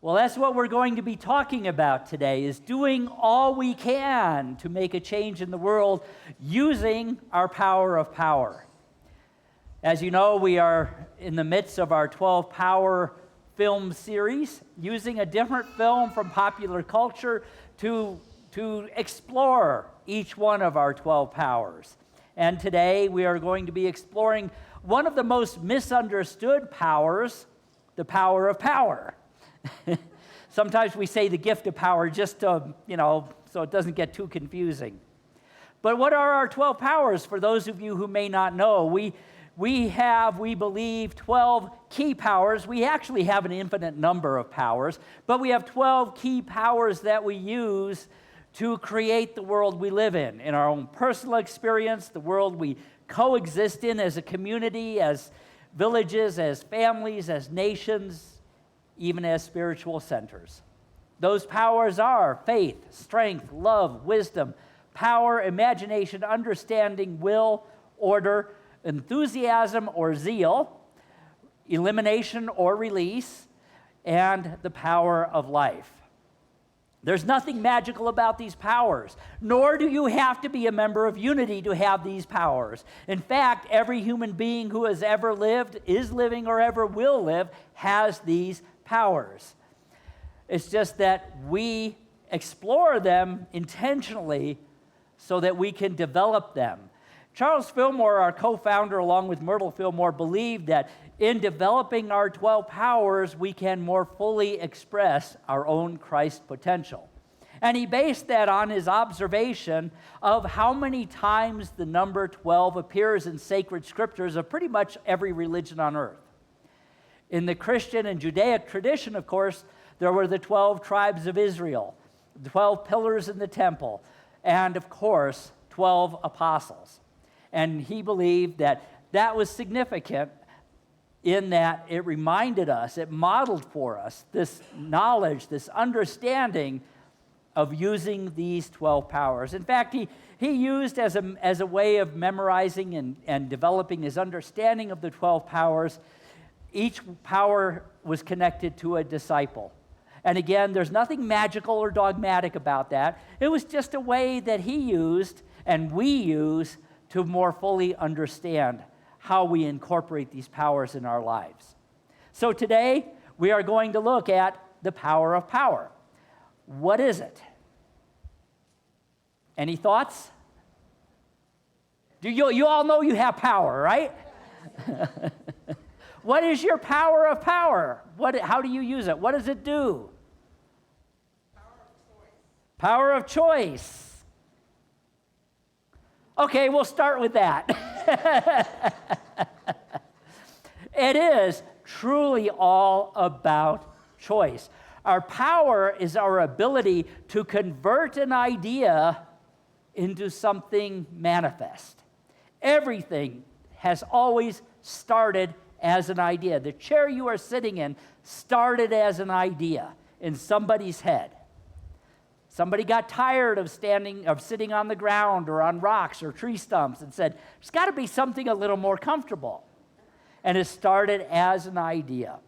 Well, that's what we're going to be talking about today, is doing all we can to make a change in the world using our power of power. As you know, we are in the midst of our 12 Power film series, using a different film from popular culture to explore each one of our 12 powers. And today we are going to be exploring one of the most misunderstood powers, the power of power. Sometimes we say the gift of power just to, so it doesn't get too confusing. But what are our 12 powers for those of you who may not know? We believe, 12 key powers. We actually have an infinite number of powers, but we have 12 key powers that we use to create the world we live in our own personal experience, the world we coexist in as a community, as villages, as families, as nations, even as spiritual centers. Those powers are faith, strength, love, wisdom, power, imagination, understanding, will, order, enthusiasm or zeal, elimination or release, and the power of life. There's nothing magical about these powers, nor do you have to be a member of Unity to have these powers. In fact, every human being who has ever lived, is living, or ever will live has these powers. It's just that we explore them intentionally so that we can develop them. Charles Fillmore, our co-founder, along with Myrtle Fillmore, believed that in developing our 12 powers, we can more fully express our own Christ potential. And he based that on his observation of how many times the number 12 appears in sacred scriptures of pretty much every religion on earth. In the Christian and Judaic tradition, of course, there were the 12 tribes of Israel, the 12 pillars in the temple, and, of course, 12 apostles. And he believed that that was significant in that it reminded us, it modeled for us this knowledge, this understanding of using these 12 powers. In fact, he used as a way of memorizing and developing his understanding of the 12 powers, each power was connected to a disciple. And again, there's nothing magical or dogmatic about that. It was just a way that he used and we use to more fully understand how we incorporate these powers in our lives. So today, we are going to look at the power of power. What is it? Any thoughts? You all know you have power, right? What is your power of power? How do you use it? What does it do? Power of choice. Okay, we'll start with that. It is truly all about choice. Our power is our ability to convert an idea into something manifest. Everything has always started as an idea. The chair you are sitting in started as an idea in somebody's head. Somebody got tired of sitting on the ground or on rocks or tree stumps and said, there's got to be something a little more comfortable. And it started as an idea.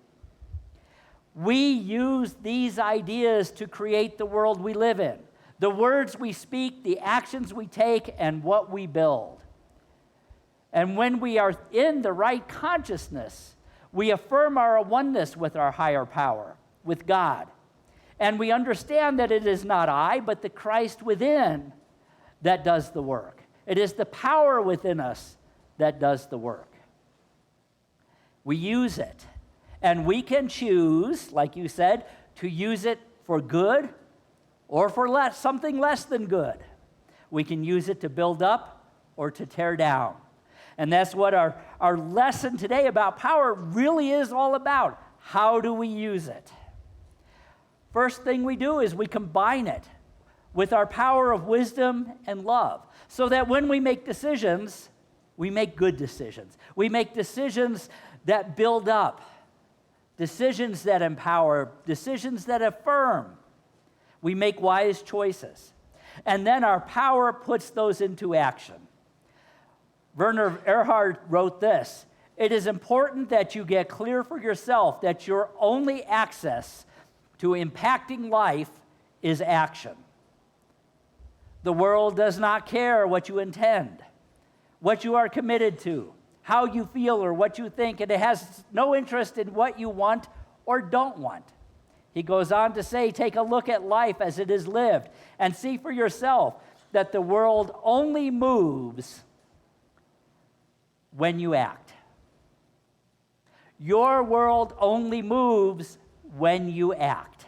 We use these ideas to create the world we live in. The words we speak, the actions we take, and what we build. And when we are in the right consciousness, we affirm our oneness with our higher power, with God. And we understand that it is not I, but the Christ within that does the work. It is the power within us that does the work. We use it. And we can choose, like you said, to use it for good or for something less than good. We can use it to build up or to tear down. And that's what our lesson today about power really is all about. How do we use it? First thing we do is we combine it with our power of wisdom and love so that when we make decisions, we make good decisions. We make decisions that build up, decisions that empower, decisions that affirm. We make wise choices. And then our power puts those into action. Werner Erhard wrote this: "It is important that you get clear for yourself that your only access to impacting life is action. The world does not care what you intend, what you are committed to, how you feel or what you think, and it has no interest in what you want or don't want. He goes on to say, take a look at life as it is lived and see for yourself that the world only moves when you act. Your world only moves when you act.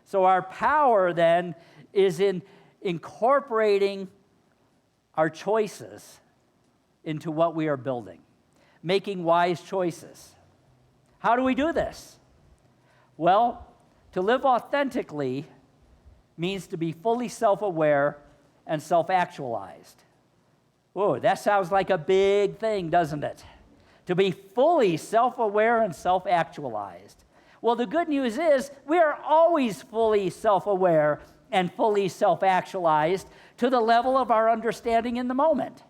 So our power then is in incorporating our choices into what we are building, making wise choices. How do we do this? Well, to live authentically means to be fully self-aware and self-actualized. Whoa, that sounds like a big thing, doesn't it? To be fully self-aware and self-actualized. Well, the good news is we are always fully self-aware and fully self-actualized to the level of our understanding in the moment.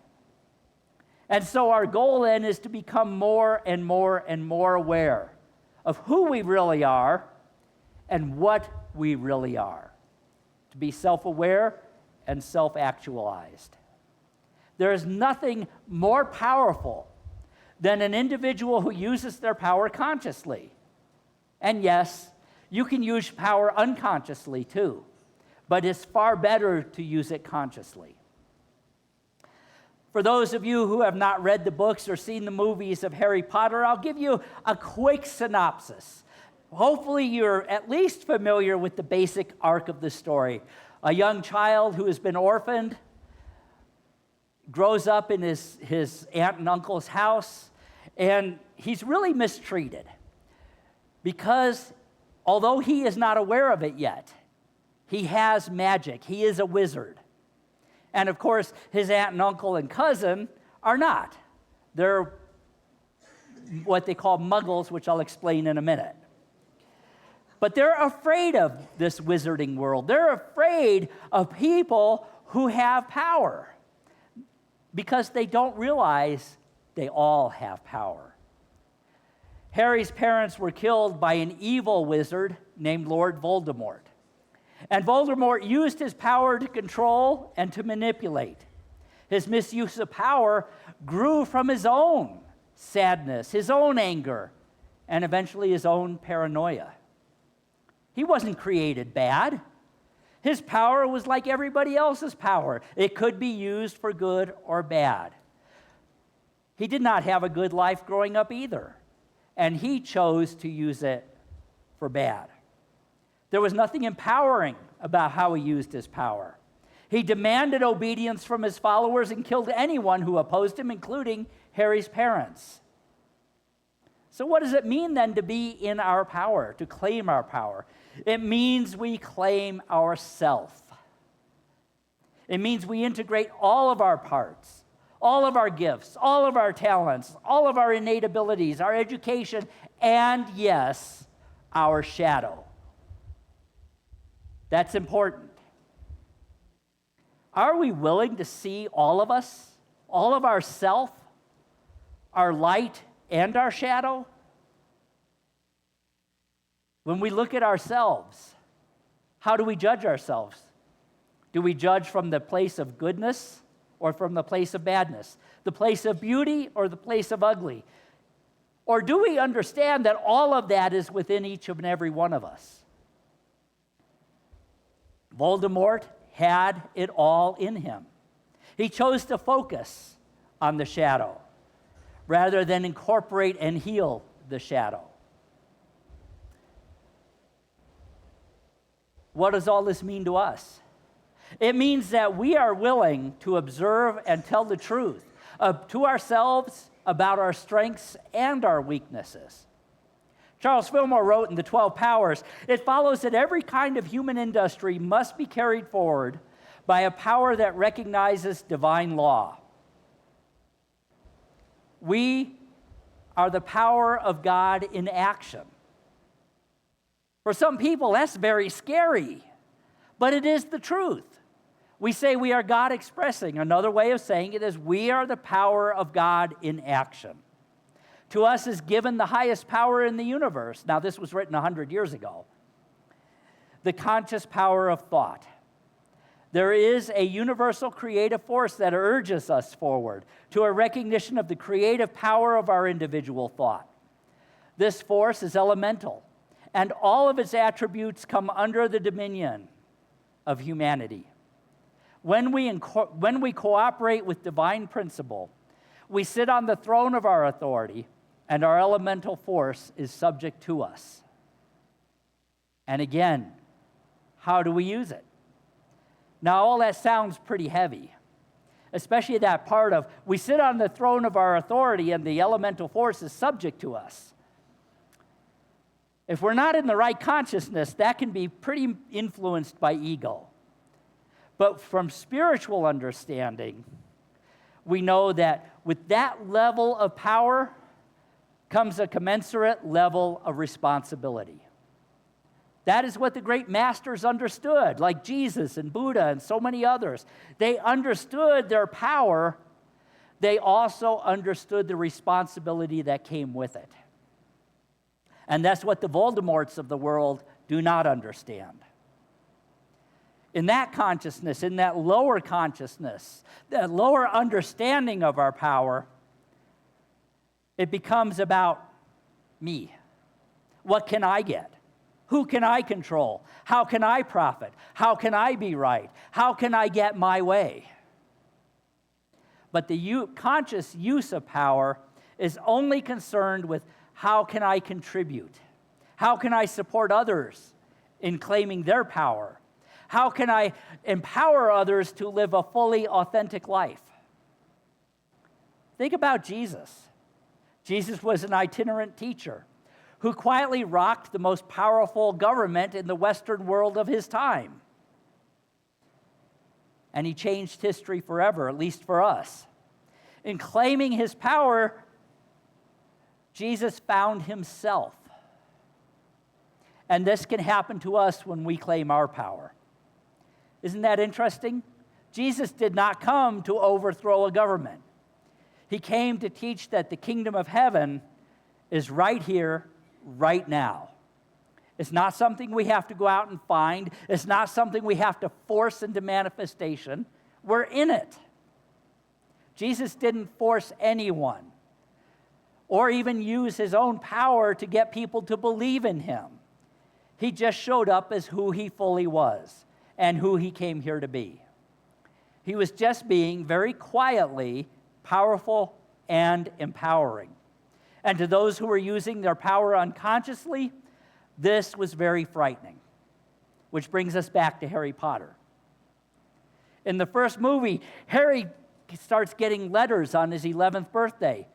And so our goal then is to become more and more and more aware of who we really are and what we really are. To be self-aware and self-actualized. There is nothing more powerful than an individual who uses their power consciously. And yes, you can use power unconsciously too, but it's far better to use it consciously. For those of you who have not read the books or seen the movies of Harry Potter, I'll give you a quick synopsis. Hopefully you're at least familiar with the basic arc of the story. A young child who has been orphaned grows up in his aunt and uncle's house, and he's really mistreated because although he is not aware of it yet, he has magic. He is a wizard. And of course, his aunt and uncle and cousin are not. They're what they call muggles, which I'll explain in a minute. But they're afraid of this wizarding world. They're afraid of people who have power because they don't realize they all have power. Harry's parents were killed by an evil wizard named Lord Voldemort. And Voldemort used his power to control and to manipulate. His misuse of power grew from his own sadness, his own anger, and eventually his own paranoia. He wasn't created bad. His power was like everybody else's power. It could be used for good or bad. He did not have a good life growing up either, and he chose to use it for bad. There was nothing empowering about how he used his power. He demanded obedience from his followers and killed anyone who opposed him, including Harry's parents. So what does it mean then to be in our power, to claim our power? It means we claim ourself. It means we integrate all of our parts, all of our gifts, all of our talents, all of our innate abilities, our education, and yes, our shadow. That's important. Are we willing to see all of us, all of ourself, our light and our shadow? When we look at ourselves, how do we judge ourselves? Do we judge from the place of goodness or from the place of badness? The place of beauty or the place of ugly? Or do we understand that all of that is within each and every one of us? Voldemort had it all in him. He chose to focus on the shadow rather than incorporate and heal the shadow. What does all this mean to us? It means that we are willing to observe and tell the truth to ourselves about our strengths and our weaknesses. Charles Fillmore wrote in The 12 Powers, it follows that every kind of human industry must be carried forward by a power that recognizes divine law. We are the power of God in action. For some people, that's very scary, but it is the truth. We say we are God expressing. Another way of saying it is we are the power of God in action. To us is given the highest power in the universe. Now, this was written 100 years ago, the conscious power of thought. There is a universal creative force that urges us forward to a recognition of the creative power of our individual thought. This force is elemental, and all of its attributes come under the dominion of humanity. When we cooperate with divine principle, we sit on the throne of our authority, and our elemental force is subject to us. And again, how do we use it? Now, all that sounds pretty heavy, especially that part of we sit on the throne of our authority and the elemental force is subject to us. If we're not in the right consciousness, that can be pretty influenced by ego. But from spiritual understanding, we know that with that level of power comes a commensurate level of responsibility. That is what the great masters understood, like Jesus and Buddha and so many others. They understood their power. They also understood the responsibility that came with it. And that's what the Voldemorts of the world do not understand. In that consciousness, in that lower consciousness, that lower understanding of our power, it becomes about me. What can I get? Who can I control? How can I profit? How can I be right? How can I get my way? But the conscious use of power is only concerned with how can I contribute? How can I support others in claiming their power? How can I empower others to live a fully authentic life? Think about Jesus. Jesus was an itinerant teacher who quietly rocked the most powerful government in the Western world of his time. And he changed history forever, at least for us. In claiming his power, Jesus found himself. And this can happen to us when we claim our power. Isn't that interesting? Jesus did not come to overthrow a government. He came to teach that the kingdom of heaven is right here, right now. It's not something we have to go out and find. It's not something we have to force into manifestation. We're in it. Jesus didn't force anyone or even use his own power to get people to believe in him. He just showed up as who he fully was and who he came here to be. He was just being very quietly powerful and empowering. And to those who were using their power unconsciously, this was very frightening. Which brings us back to Harry Potter. In the first movie, Harry starts getting letters on his 11th birthday.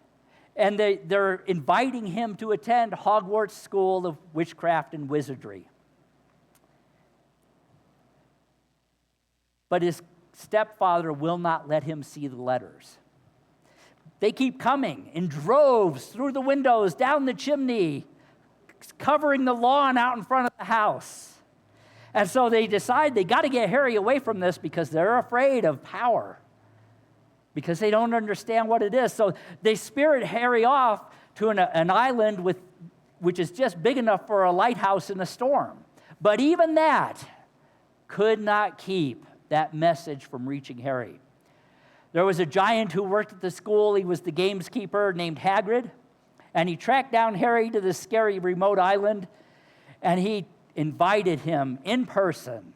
And they're inviting him to attend Hogwarts School of Witchcraft and Wizardry. But his stepfather will not let him see the letters. They keep coming in droves through the windows, down the chimney, covering the lawn out in front of the house. And so they decide they got to get Harry away from this because they're afraid of power, because they don't understand what it is. So they spirit Harry off to an island which is just big enough for a lighthouse in a storm. But even that could not keep that message from reaching Harry. There was a giant who worked at the school. He was the gameskeeper named Hagrid. And he tracked down Harry to this scary remote island. And he invited him in person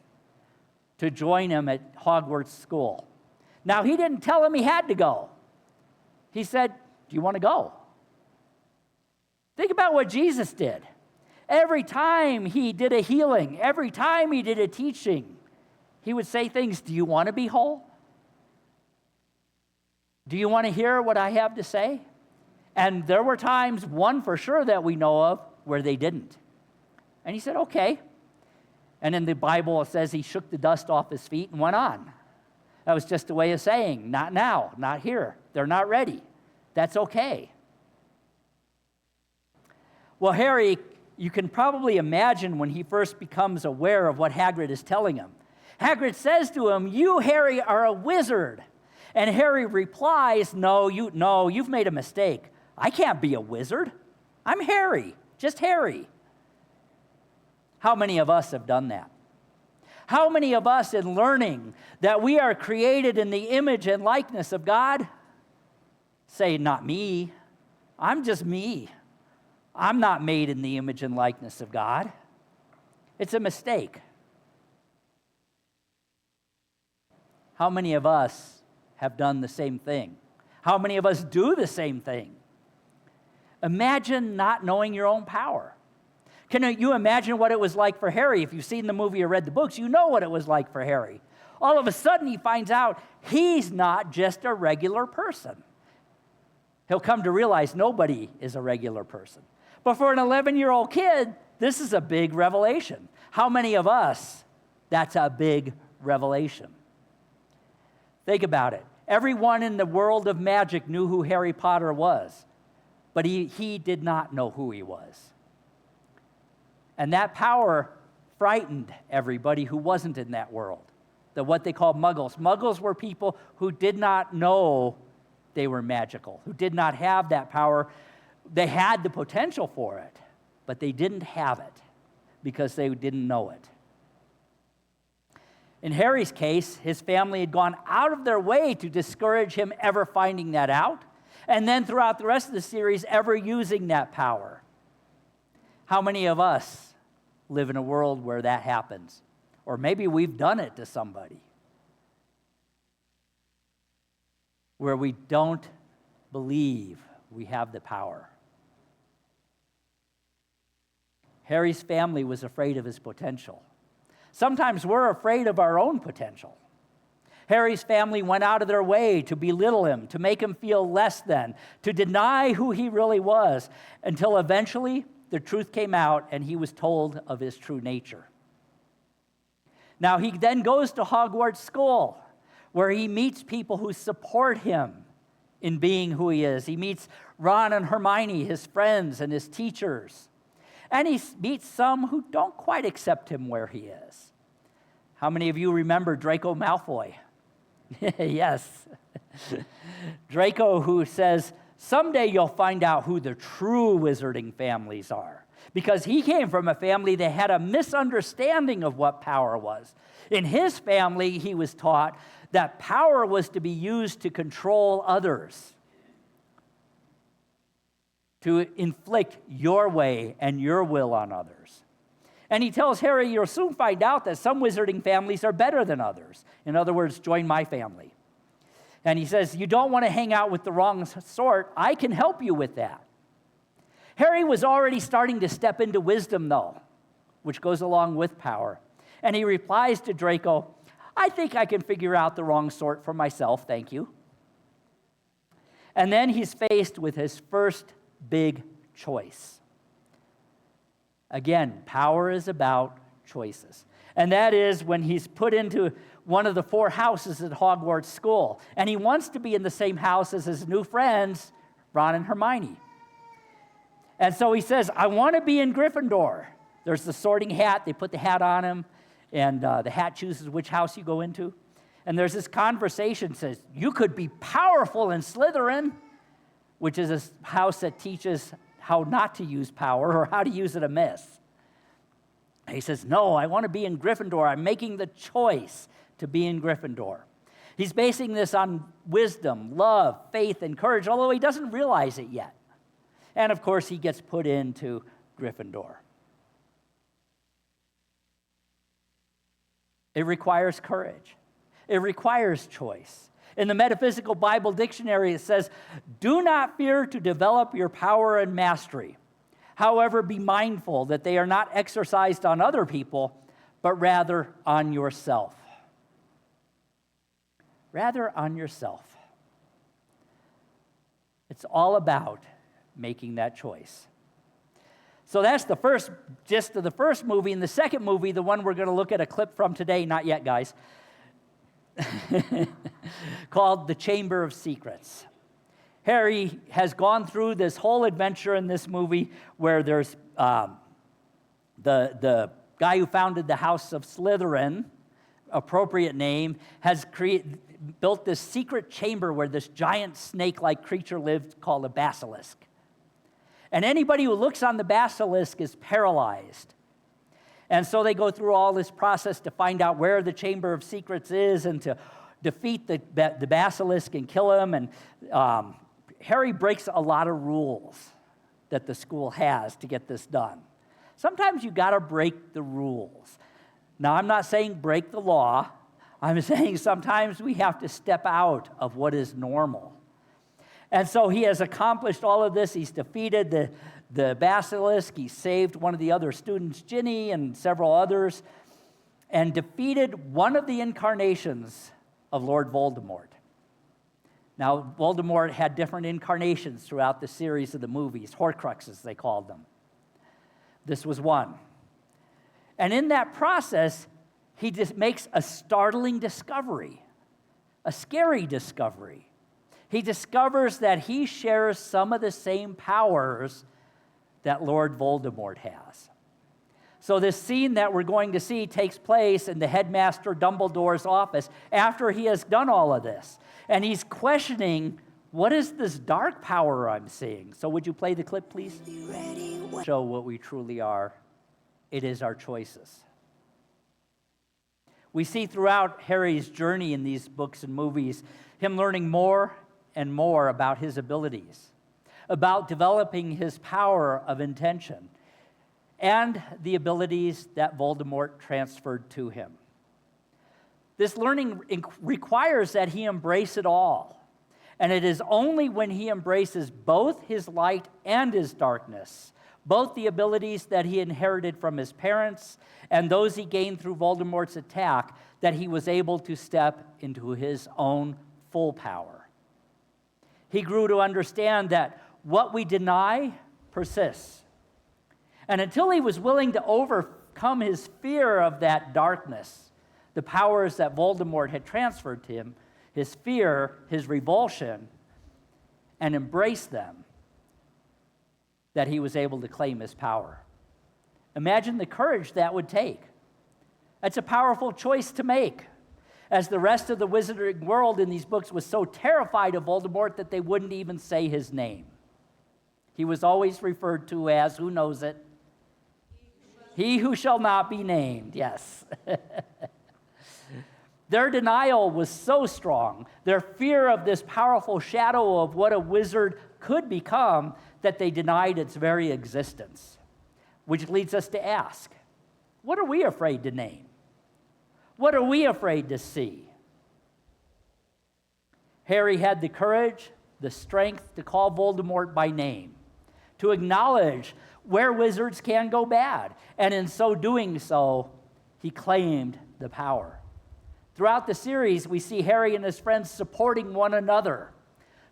to join him at Hogwarts School. Now, he didn't tell him he had to go. He said, "Do you want to go?" Think about what Jesus did. Every time he did a healing, every time he did a teaching, he would say things, "Do you want to be whole? Do you want to hear what I have to say?" And there were times, one for sure that we know of, where they didn't. And he said, "Okay." And in the Bible, it says he shook the dust off his feet and went on. That was just a way of saying, not now, not here. They're not ready. That's okay. Well, Harry, you can probably imagine when he first becomes aware of what Hagrid is telling him. Hagrid says to him, "You, Harry, are a wizard." And Harry replies, No, you've made a mistake. I can't be a wizard. I'm Harry, just Harry." How many of us have done that? How many of us, in learning that we are created in the image and likeness of God, say, not me, I'm just me. I'm not made in the image and likeness of God. It's a mistake. How many of us have done the same thing? How many of us do the same thing? Imagine not knowing your own power. Can you imagine what it was like for Harry? If you've seen the movie or read the books, you know what it was like for Harry. All of a sudden, he finds out he's not just a regular person. He'll come to realize nobody is a regular person. But for an 11-year-old kid, this is a big revelation. How many of us, that's a big revelation? Think about it. Everyone in the world of magic knew who Harry Potter was, but he did not know who he was. And that power frightened everybody who wasn't in that world, what they call muggles. Muggles were people who did not know they were magical, who did not have that power. They had the potential for it, but they didn't have it because they didn't know it. In Harry's case, his family had gone out of their way to discourage him ever finding that out, and then throughout the rest of the series, ever using that power. How many of us live in a world where that happens? Or maybe we've done it to somebody, where we don't believe we have the power. Harry's family was afraid of his potential. Sometimes we're afraid of our own potential. Harry's family went out of their way to belittle him, to make him feel less than, to deny who he really was, until eventually the truth came out and he was told of his true nature. Now he then goes to Hogwarts School, where he meets people who support him in being who he is. He meets Ron and Hermione, his friends and his teachers. And he meets some who don't quite accept him where he is. How many of you remember Draco Malfoy? Yes. Draco, who says, someday you'll find out who the true wizarding families are. Because he came from a family that had a misunderstanding of what power was. In his family, he was taught that power was to be used to control others, to inflict your way and your will on others. And he tells Harry, you'll soon find out that some wizarding families are better than others. In other words, join my family. And he says, you don't want to hang out with the wrong sort. I can help you with that. Harry was already starting to step into wisdom, though, which goes along with power. And he replies to Draco, I think I can figure out the wrong sort for myself, thank you. And then he's faced with his first big choice. Again, power is about choices. And that is when he's put into one of the 4 houses at Hogwarts School. And he wants to be in the same house as his new friends, Ron and Hermione. And so he says, I want to be in Gryffindor. There's the sorting hat. They put the hat on him, and the hat chooses which house you go into. And there's this conversation that says, you could be powerful in Slytherin, which is a house that teaches how not to use power or how to use it amiss. And he says, no, I want to be in Gryffindor. I'm making the choice to be in Gryffindor. He's basing this on wisdom, love, faith, and courage, although he doesn't realize it yet. And of course, he gets put into Gryffindor. It requires courage. It requires choice. In the Metaphysical Bible Dictionary, it says, do not fear to develop your power and mastery. However, be mindful that they are not exercised on other people, but rather on yourself. Rather on yourself. It's all about making that choice. So that's the first gist of the first movie. And the second movie, the one we're going to look at a clip from today, not yet, guys, called The Chamber of Secrets. Harry has gone through this whole adventure in this movie where there's the guy who founded the House of Slytherin, appropriate name, has built this secret chamber where this giant snake-like creature lived called a basilisk. And anybody who looks on the basilisk is paralyzed. And so they go through all this process to find out where the Chamber of Secrets is and to defeat the basilisk and kill him. And Harry breaks a lot of rules that the school has to get this done. Sometimes you got to break the rules. Now, I'm not saying break the law. I'm saying sometimes we have to step out of what is normal. And so he has accomplished all of this. He's defeated the basilisk. He saved one of the other students, Ginny, and several others, and defeated one of the incarnations of Lord Voldemort. Now, Voldemort had different incarnations throughout the series of the movies, Horcruxes, they called them. This was one. And in that process, he just makes a startling discovery, a scary discovery. He discovers that he shares some of the same powers that Lord Voldemort has. So this scene that we're going to see takes place in the headmaster Dumbledore's office after he has done all of this. And he's questioning, what is this dark power I'm seeing? So would you play the clip, please? Show what we truly are. It is our choices. We see throughout Harry's journey in these books and movies, him learning more and more about his abilities, about developing his power of intention, and the abilities that Voldemort transferred to him. This learning requires that he embrace it all. And it is only when he embraces both his light and his darkness, both the abilities that he inherited from his parents and those he gained through Voldemort's attack, that he was able to step into his own full power. He grew to understand that what we deny persists. And until he was willing to overcome his fear of that darkness, the powers that Voldemort had transferred to him, his fear, his revulsion, and embrace them, that he was able to claim his power. Imagine the courage that would take. That's a powerful choice to make, as the rest of the wizarding world in these books was so terrified of Voldemort that they wouldn't even say his name. He was always referred to as, who knows it? He who shall not be named, yes. Their denial was so strong, their fear of this powerful shadow of what a wizard could become, that they denied its very existence. Which leads us to ask, what are we afraid to name? What are we afraid to see? Harry had the courage, the strength to call Voldemort by name, to acknowledge where wizards can go bad, and in so doing so, he claimed the power. Throughout the series, we see Harry and his friends supporting one another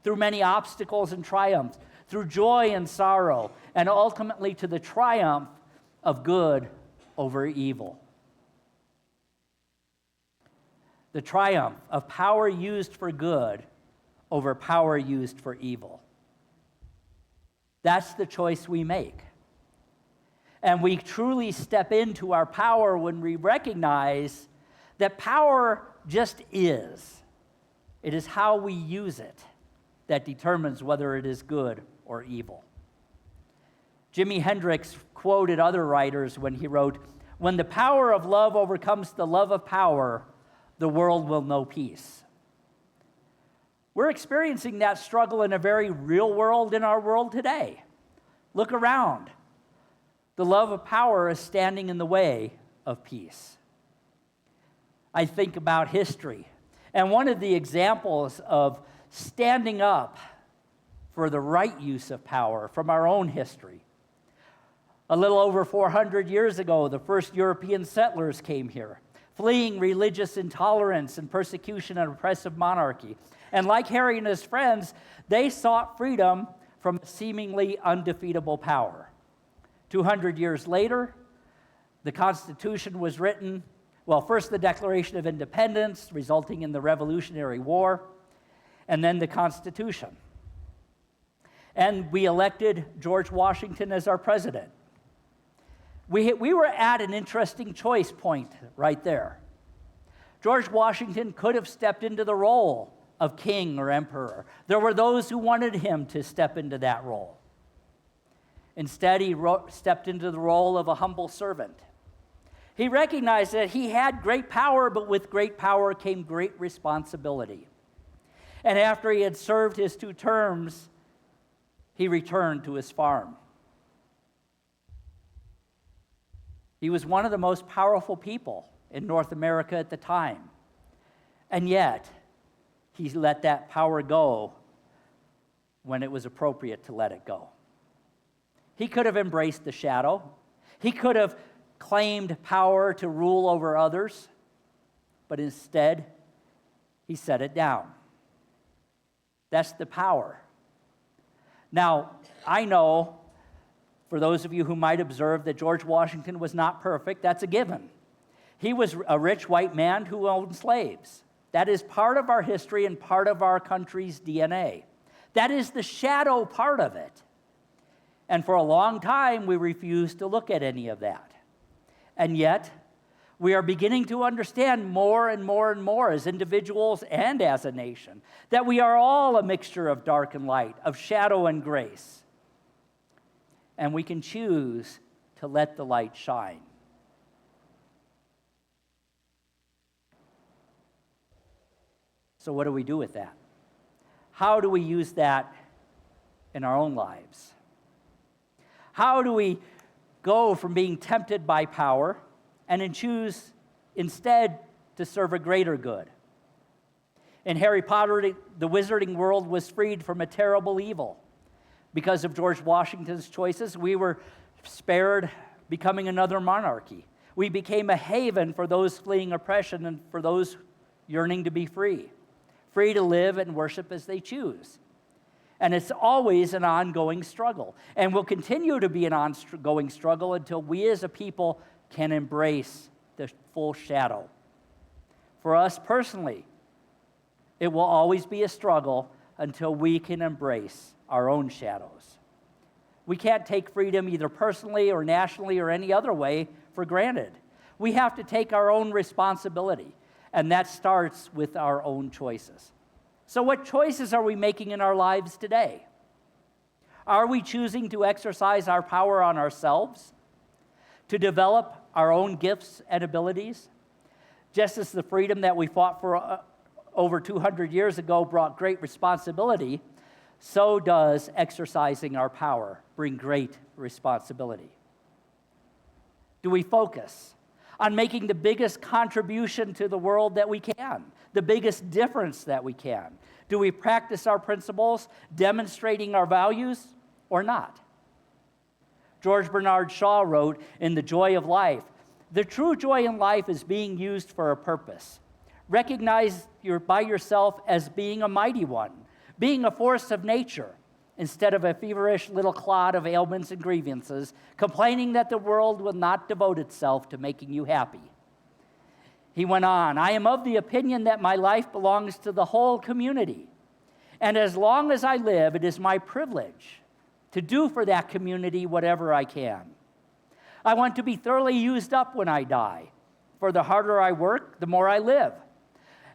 through many obstacles and triumphs, through joy and sorrow, and ultimately to the triumph of good over evil. The triumph of power used for good over power used for evil. That's the choice we make. And we truly step into our power when we recognize that power just is. It is how we use it that determines whether it is good or evil. Jimi Hendrix quoted other writers when he wrote, "When the power of love overcomes the love of power, the world will know peace." We're experiencing that struggle in a very real world in our world today. Look around. The love of power is standing in the way of peace. I think about history, and one of the examples of standing up for the right use of power from our own history. A little over 400 years ago, the first European settlers came here, fleeing religious intolerance and persecution and oppressive monarchy. And like Harry and his friends, they sought freedom from seemingly undefeatable power. 200 years later, the Constitution was written. Well, first the Declaration of Independence, resulting in the Revolutionary War, and then the Constitution. And we elected George Washington as our president. We were at an interesting choice point right there. George Washington could have stepped into the role of king or emperor. There were those who wanted him to step into that role. Instead, he stepped into the role of a humble servant. He recognized that he had great power, but with great power came great responsibility. And after he had served his 2 terms, he returned to his farm. He was one of the most powerful people in North America at the time. And yet, he let that power go when it was appropriate to let it go. He could have embraced the shadow. He could have claimed power to rule over others, but instead, he set it down. That's the power. Now, I know, for those of you who might observe, that George Washington was not perfect. That's a given. He was a rich white man who owned slaves. That is part of our history and part of our country's DNA. That is the shadow part of it. And for a long time, we refused to look at any of that. And yet, we are beginning to understand more and more and more as individuals and as a nation that we are all a mixture of dark and light, of shadow and grace. And we can choose to let the light shine. So what do we do with that? How do we use that in our own lives? How do we go from being tempted by power and then choose instead to serve a greater good? In Harry Potter, the wizarding world was freed from a terrible evil. Because of George Washington's choices, we were spared becoming another monarchy. We became a haven for those fleeing oppression and for those yearning to be free. Free to live and worship as they choose. And it's always an ongoing struggle, and will continue to be an ongoing struggle until we as a people can embrace the full shadow. For us personally, it will always be a struggle until we can embrace our own shadows. We can't take freedom either personally or nationally or any other way for granted. We have to take our own responsibility, and that starts with our own choices. So what choices are we making in our lives today? Are we choosing to exercise our power on ourselves, to develop our own gifts and abilities? Just as the freedom that we fought for over 200 years ago brought great responsibility, so does exercising our power bring great responsibility. Do we focus on making the biggest contribution to the world that we can, the biggest difference that we can? Do we practice our principles, demonstrating our values, or not? George Bernard Shaw wrote in The Joy of Life, "The true joy in life is being used for a purpose. Recognize by yourself as being a mighty one, being a force of nature, instead of a feverish little clod of ailments and grievances, complaining that the world will not devote itself to making you happy." He went on, "I am of the opinion that my life belongs to the whole community, and as long as I live, it is my privilege to do for that community whatever I can. I want to be thoroughly used up when I die, for the harder I work, the more I live.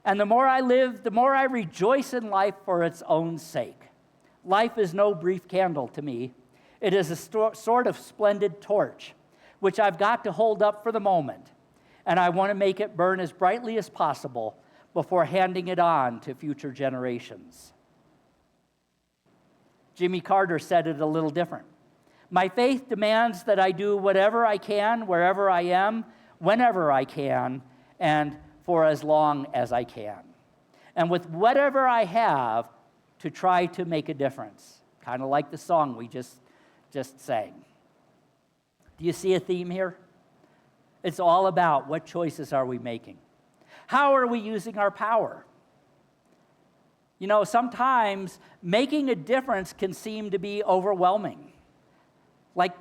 And the more I live, the more I rejoice in life for its own sake. Life is no brief candle to me. It is a sort of splendid torch, which I've got to hold up for the moment, and I want to make it burn as brightly as possible before handing it on to future generations." Jimmy Carter said it a little different. "My faith demands that I do whatever I can, wherever I am, whenever I can, and for as long as I can. And with whatever I have, to try to make a difference." Kind of like the song we just sang. Do you see a theme here? It's all about what choices are we making. How are we using our power? You know, sometimes making a difference can seem to be overwhelming. Like,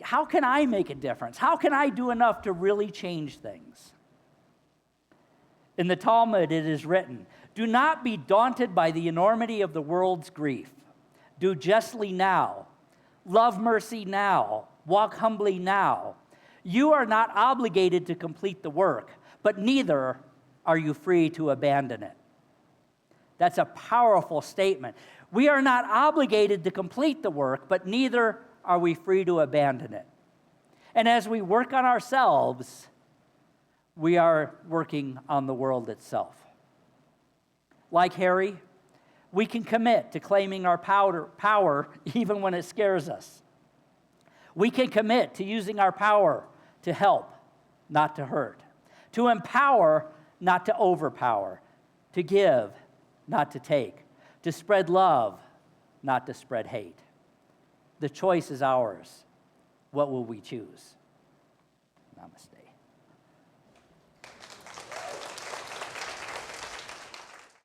how can I make a difference? How can I do enough to really change things? In the Talmud, it is written, "Do not be daunted by the enormity of the world's grief. Do justly now. Love mercy now. Walk humbly now. You are not obligated to complete the work, but neither are you free to abandon it." That's a powerful statement. We are not obligated to complete the work, but neither are we free to abandon it. And as we work on ourselves, we are working on the world itself. Like Harry, we can commit to claiming our power even when it scares us. We can commit to using our power to help, not to hurt, to empower, not to overpower, to give, not to take, to spread love, not to spread hate. The choice is ours. What will we choose? Namaste.